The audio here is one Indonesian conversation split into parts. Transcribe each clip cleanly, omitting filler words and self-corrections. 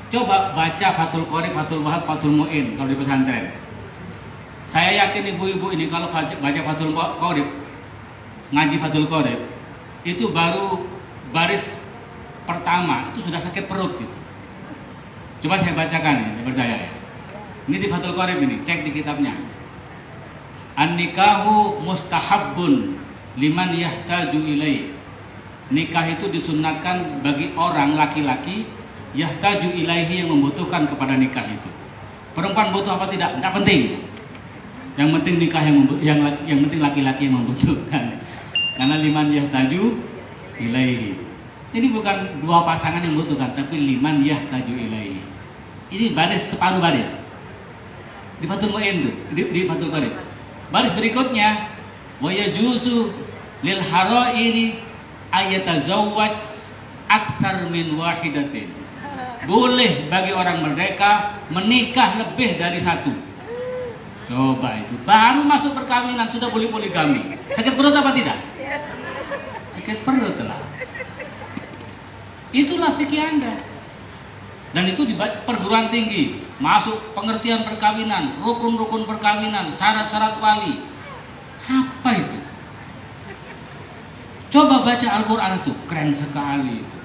Coba baca Fathul Qorib, Fathul Wahab, Fathul Mu'in kalau di pesantren. Saya yakin ibu-ibu ini kalau baca Fathul Qorib, ngaji Fathul Qorib, itu baru baris pertama itu sudah sakit perut gitu. Coba saya bacakan ya, percaya ya. Ini di Fathul Qorib ini, cek di kitabnya. An-nikahu mustahabbun liman yahtaju ilaih. Nikah itu disunatkan bagi orang laki-laki yahtaju ilaihi yang membutuhkan kepada nikah itu. Perempuan butuh apa tidak? Tidak penting. Yang penting nikah yang penting laki-laki yang membutuhkan. Karena liman yahtaju ilaihi. Ini bukan dua pasangan yang membutuhkan, tapi liman yahtaju ilaihi. Ini baris separuh baris. Di Fathul Mu'in tuh, di Fathul Qorib. Baris berikutnya, wa yajuzu lil harairi ayatazawwaj aktsar min wahidatin. Boleh bagi orang merdeka menikah lebih dari satu. Coba itu, baru masuk perkawinan sudah boleh poligami. Sakit perut apa tidak? Sakit perut lah. Itulah fikih Anda. Dan itu di perguruan tinggi, masuk pengertian perkawinan, rukun-rukun perkawinan, syarat-syarat wali. Apa itu? Coba baca Al-Quran itu, keren sekali itu.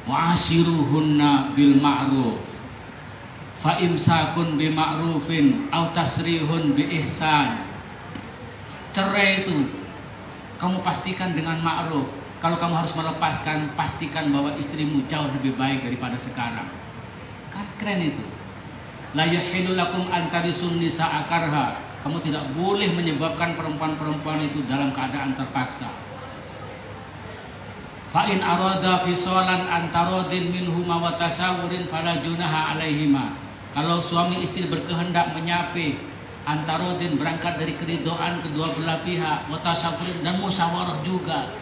Wa'ashiruhunna bil ma'ruf fa imsakun bi ma'rufin aw tasrihun bi ihsan. Cerai itu kamu pastikan dengan ma'ruf. Kalau kamu harus melepaskan, pastikan bahwa istrimu jauh lebih baik daripada sekarang. Kan keren itu. La yahilu lakum an tarisun nisa'a karha. Kamu tidak boleh menyebabkan perempuan-perempuan itu dalam keadaan terpaksa. Fa in arada fisalan antaradin minhuma wa tasawurin fala junaha alaihima. Kalau suami istri berkehendak menyape antaradin, berangkat dari keridhaan kedua belah pihak, wa tasawurin dan musyawarah juga,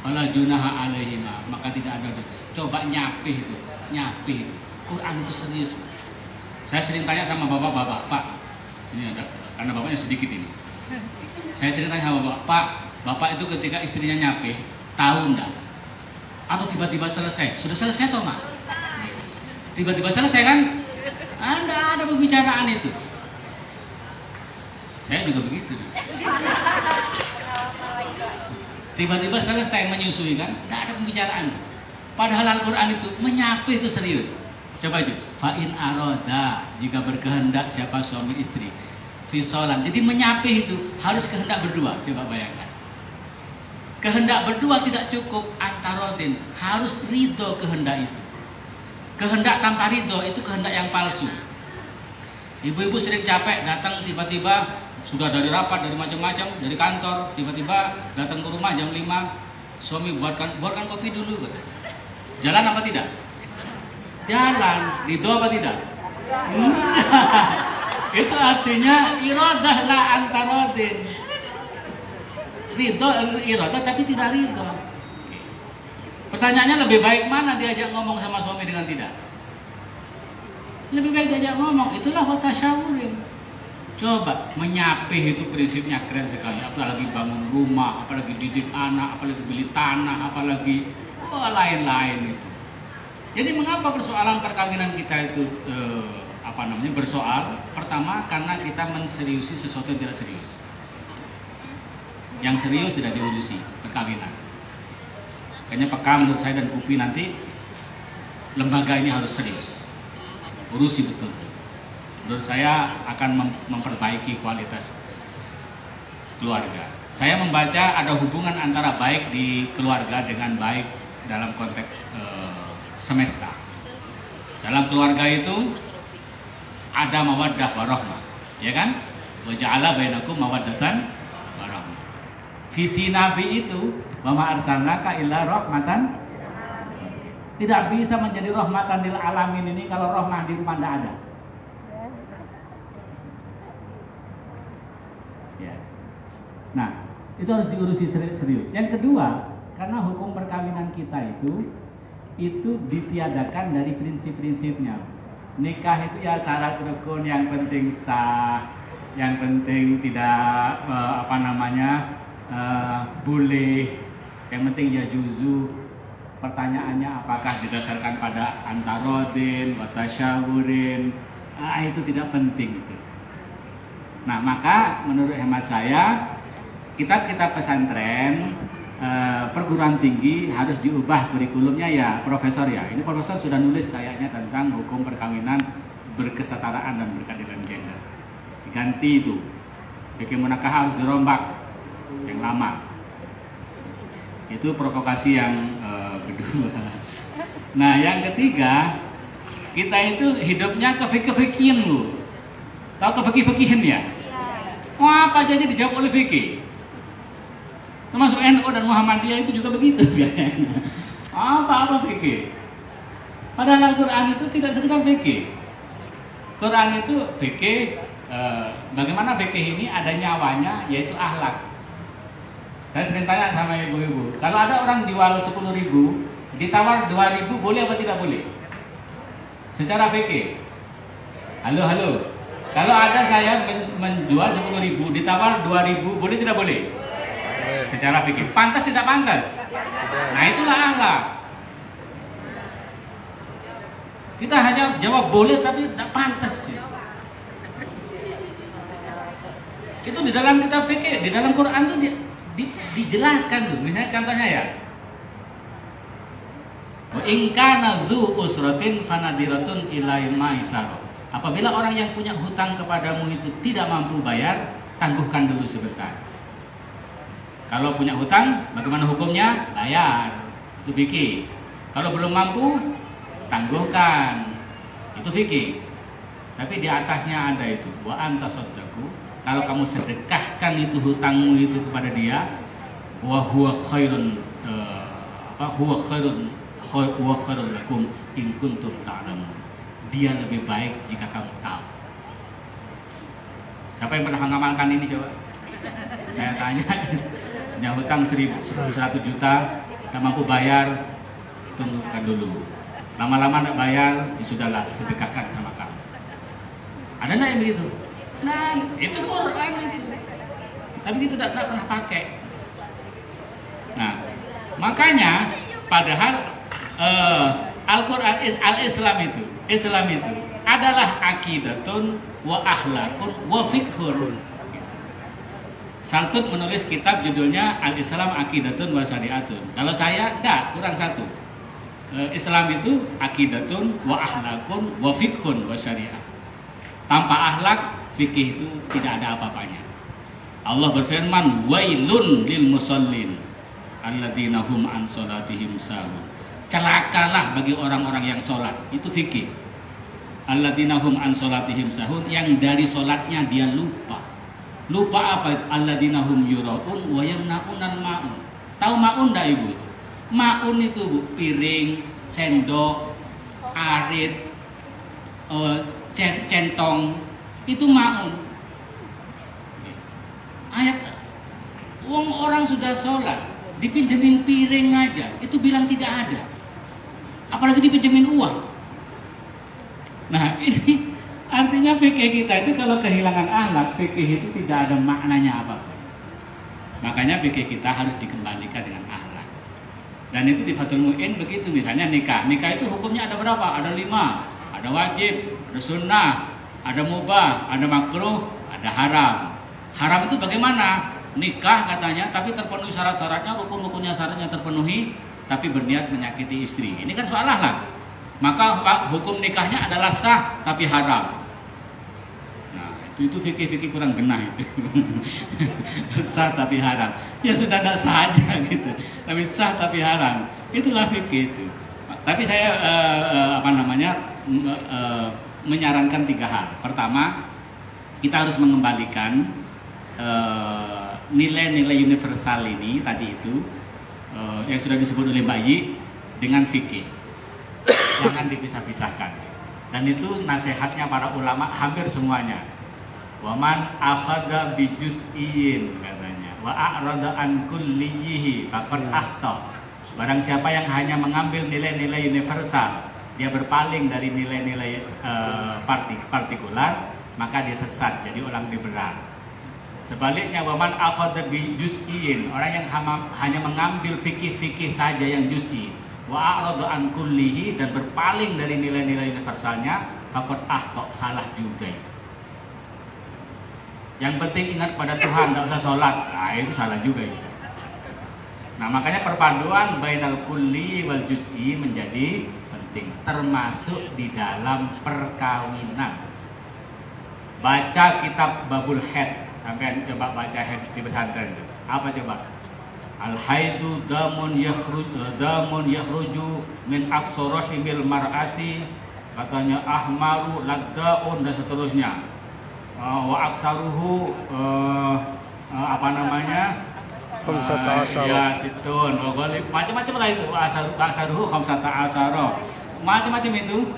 fala junaha alaihima, maka tidak ada. Coba nyape itu. Quran itu serius. Saya sering tanya sama bapak-bapak, Pak, ini ada karena bapaknya sedikit ini. Saya sering tanya sama bapak itu ketika istrinya nyape, tahu enggak? Atau tiba-tiba selesai? Sudah selesai toh, Mak? Tiba-tiba selesai kan? Anda ada pembicaraan itu. Saya juga begitu. Tiba-tiba selesai menyusui kan? Tidak ada pembicaraan. Padahal Al-Quran itu menyape itu serius. Coba aja. Fa'in aroda, jika berkehendak siapa suami istri. Fisolan. Jadi menyape itu harus kehendak berdua. Coba bayangkan. Kehendak berdua tidak cukup antarodin, harus ridho kehendak itu. Kehendak tanpa ridho itu kehendak yang palsu. Ibu-ibu sering capek datang tiba-tiba sudah dari rapat, dari macam-macam, dari kantor, tiba-tiba datang ke rumah jam 5, suami buatkan kopi dulu. Jalan apa tidak? Jalan, ridho apa tidak? Itu artinya iradah la antarodin. Ridho, iradah tapi tidak ridho. Pertanyaannya lebih baik mana diajak ngomong sama suami dengan tidak? Lebih baik diajak ngomong, itulah wa tasyawurin. Coba menyapih itu prinsipnya keren sekali. Apalagi bangun rumah, apalagi didik anak, apalagi beli tanah, apalagi lain-lain itu. Jadi mengapa persoalan perkawinan kita itu bersoal? Pertama karena kita menseriusi sesuatu yang tidak serius. Yang serius tidak diurusi perkawinan. Kayaknya peka menurut saya dan Kupi nanti lembaga ini harus serius, urusi betul. Menurut saya akan memperbaiki kualitas keluarga. Saya membaca ada hubungan antara baik di keluarga dengan baik dalam konteks semesta. Dalam keluarga itu ada mawaddah warahmah, ya kan? Wa ja'ala bainakum mawaddatan warahmah. Visi Nabi itu bahwa arsalnaka illa rahmatan, tidak bisa menjadi rahmatan lil alamin ini kalau rahmah di rumah tidak ada. Ya. Nah, itu harus diurusi serius. Yang kedua, karena hukum perkawinan kita itu ditiadakan dari prinsip-prinsipnya. Nikah itu ya syarat rukun, yang penting sah, yang penting tidak boleh, yang penting ya juzu. pertanyaannya apakah didasarkan pada antarodin, watasyawurin, itu tidak penting itu. Nah, maka menurut hemat saya kitab-kitab pesantren perguruan tinggi harus diubah kurikulumnya ya, Profesor ya. Ini Profesor sudah nulis kayaknya tentang hukum perkawinan berkesetaraan dan berkeadilan gender. Diganti itu. Fikih munakah harus dirombak yang lama. Itu provokasi yang kedua. Nah, yang ketiga, kita itu hidupnya kefikih-fikihin loh. Tahu kefikih-fikihin ya? Wah, apa aja dijawab oleh fikih. Termasuk NU dan Muhammadiyah itu juga begitu kayaknya. Apa fikih. Padahal Al-Quran itu tidak sekedar fikih. Quran itu fikih, bagaimana fikih ini ada nyawanya, yaitu akhlak. Saya sering tanya sama ibu-ibu, kalau ada orang jual 10.000, ditawar 2.000, boleh apa tidak boleh? Secara fikih. Halo. Kalau ada saya menjual 10.000, ditawar 2.000, boleh tidak boleh? Secara fikih. Pantas tidak pantas? Nah, itulah akhlak. Kita hanya jawab boleh tapi tidak pantas. Itu di dalam kitab fikih, di dalam Quran itu dijelaskan tuh. Misalnya contohnya ya. Wa in kana dzu usratin fanadiratun ila maisar. Apabila orang yang punya hutang kepadamu itu tidak mampu bayar, tangguhkan dulu sebentar. Kalau punya hutang, bagaimana hukumnya? Bayar. Itu fikih. Kalau belum mampu, tangguhkan. Itu fikih. Tapi di atasnya ada itu, wa antasaddaqu. Kalau kamu sedekahkan itu hutangmu itu kepada dia, wa huwa khairun huwa khairun lakum in kuntum ta'lamun. Dia lebih baik jika kamu tahu. Siapa yang pernah mengamalkan ini coba? Saya tanya. Punya hutang 100 juta, tidak mampu bayar, tunggukan dulu. Lama-lama tidak bayar, ya sudahlah, sedekahkan sama kamu. Ada nggak yang begitu? Nah, itu Quran itu. Tapi kita tidak pernah pakai. Nah, makanya padahal Al-Quran, Al-Islam itu adalah akidatun wa akhlakun wa fikhun. Saltut menulis kitab judulnya Al-Islam Aqidatun wa Syariatun. Kalau saya, kurang satu. Islam itu akidatun wa akhlakun wa fikhun wa syariah. Tanpa akhlak, fikih itu tidak ada apa-apanya. Allah berfirman, wailun lil musallin alladzina hum an sholatihim sahun. Celakalah bagi orang-orang yang sholat. Itu fikih. Alladzina hum an sholatihim sahun, yang dari sholatnya dia lupa. Lupa apa itu? Alladzina hum yuraun wa yamnaunal maun. Tahu maun enggak Ibu itu? Maun itu Bu, piring, sendok, arit, centong, itu maun. Ayat orang sudah sholat dipinjemin piring aja, itu bilang tidak ada. Apalagi dipinjemin uang. Nah, ini artinya fikih kita itu kalau kehilangan akhlak, fikih itu tidak ada maknanya apa-apa. Makanya fikih kita harus dikembalikan dengan akhlak. Dan itu di Fathul Mu'in begitu. Misalnya nikah. Nikah itu hukumnya ada berapa? Ada 5. Ada wajib, ada sunnah, ada mubah, ada makruh, ada haram. Haram itu bagaimana? Nikah katanya, tapi terpenuhi syarat-syaratnya, rukun-rukunnya syaratnya terpenuhi, tapi berniat menyakiti istri. Ini kan soal akhlak. Maka hukum nikahnya adalah sah tapi haram. Nah, itu fikih-fikih kurang genah itu. Sah tapi haram. Ya sudah tidak sah aja gitu. Tapi sah tapi haram. Itulah fikih itu. Tapi saya menyarankan 3 hal. Pertama, kita harus mengembalikan nilai-nilai universal ini tadi itu yang sudah disebut oleh Mbak Yi dengan fikih. Jangan dipisah-pisahkan. Dan itu nasihatnya para ulama hampir semuanya. Waman akhadha bijuz'in katanya, wa a'rada an kullihi faqad akhta. Barang siapa yang hanya mengambil nilai-nilai universal, dia berpaling dari nilai-nilai partikular, maka dia sesat, jadi orang liberal. Sebaliknya, waman akhadha bijuz'in, orang yang hanya mengambil fikih-fikih saja yang juz'i, wa a'rada an kullihi, dan berpaling dari nilai-nilai universalnya, faqad akhta, salah juga. Yang penting ingat pada Tuhan, tidak usah sholat, nah itu salah juga itu. Nah makanya perpaduan bainal kulli wal juz'i menjadi penting, termasuk di dalam perkawinan. Baca kitab Babul Haid, sampai coba baca haid di pesantren itu. Apa coba? Al haidu damun yakhruju min aqsa rahimil mar'ati, katanya ahmaru laddaun dan seterusnya. Wa aksaruhu apa namanya? Ya situn, macam-macam lah itu. Wa aksaruhu khamsata asyara. Macam-macam itu.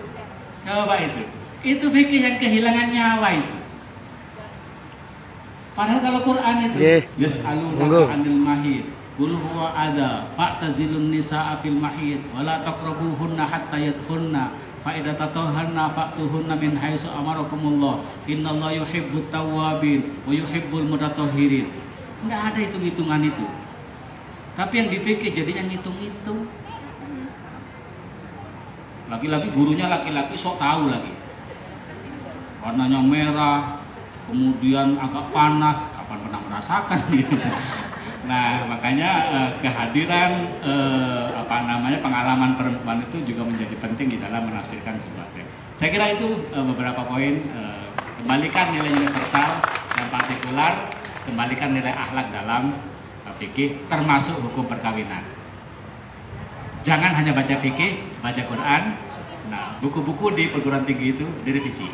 Coba itu. Itu fikih yang kehilangan nyawa itu. Padahal kalau Quran itu yas'alunaka 'anil mahid qul huwa adza fa'tazilun nisaa fil mahid wa la taqrabuhunna hatta yadkhulna fa idza tatahharna fa'tuhunna min haitsu amarakumullah innallaha yuhibbut tawwabin wa yuhibbul mutatahhirin. Enggak ada hitung-hitungan itu. Tapi yang difikir jadinya ngitung-ngitung. Laki-laki gurunya laki-laki sok tahu lagi. Warnanya merah, kemudian agak panas, kapan pernah merasakan gitu. Nah makanya kehadiran pengalaman perempuan itu juga menjadi penting di dalam menafsirkan sebuah teks. Saya kira itu beberapa poin. Kembalikan nilai universal dan partikular, kembalikan nilai akhlak dalam fikih, termasuk hukum perkawinan. Jangan hanya baca fikih, baca Quran. Nah buku-buku di perguruan tinggi itu direvisi.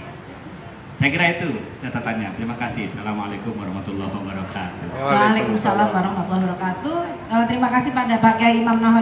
Saya kira itu catatannya. Terima kasih. Assalamualaikum warahmatullahi wabarakatuh. Waalaikumsalam warahmatullahi wabarakatuh. Terima kasih pada Pak Kiai Imam Nahoi.